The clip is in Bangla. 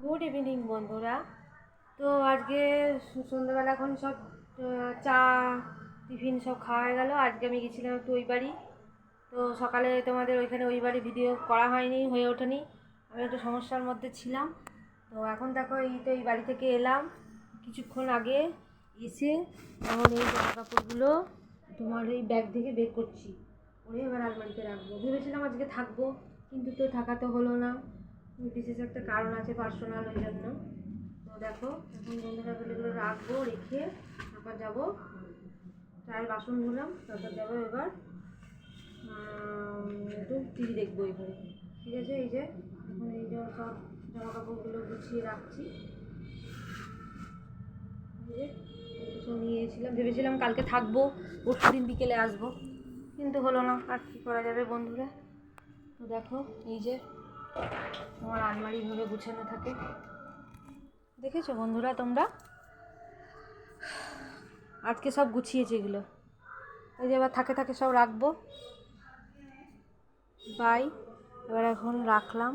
গুড ইভিনিং বন্ধুরা। তো আজকে সন্ধ্যাবেলা এখন সব চা টিফিন সব খাওয়া হয়ে গেল। আজকে আমি গেছিলাম একটু ওই বাড়ি। তো সকালে তোমাদের ওইখানে ওই বাড়ি ভিডিও করা হয়নি, হয়ে ওঠেনি, আমি একটু সমস্যার মধ্যে ছিলাম। তো এখন দেখো এই বাড়ি থেকে এলাম কিছুক্ষণ আগে। এসে এখন এই জামা কাপড়গুলো তোমার এই ব্যাগ থেকে বের করছি, করে এবার আলমারিতে রাখবো। ভেবেছিলাম আজকে থাকবো, কিন্তু তো থাকা তো হলো না। বিশেষ একটা কারণ আছে, পার্সোনাল, ওই জন্য। তো দেখো এখন বন্ধুরা এগুলো রাখবো, রেখে তারপর যাবো চায়ের বাসন ধুলাম, তারপর যাবো এবার একটু টিভি দেখবো এখানে। ঠিক আছে, এই যে এখন এই যে সব জামা কাপড়গুলো গুছিয়ে রাখছি। সব নিয়ে এসেছিলাম, ভেবেছিলাম কালকে থাকবো, পরশু দিন বিকেলে আসবো, কিন্তু হলো না। আর কী করা যাবে বন্ধুরা। তো দেখো এই যে আমার আলমারি ভাবে গুছানো থাকে, দেখেছো বন্ধুরা তোমরা? আজকে সব গুছিয়েছি এগুলো। এই যে এবার থাকে সব রাখবো। বাই, এবার এখন রাখলাম।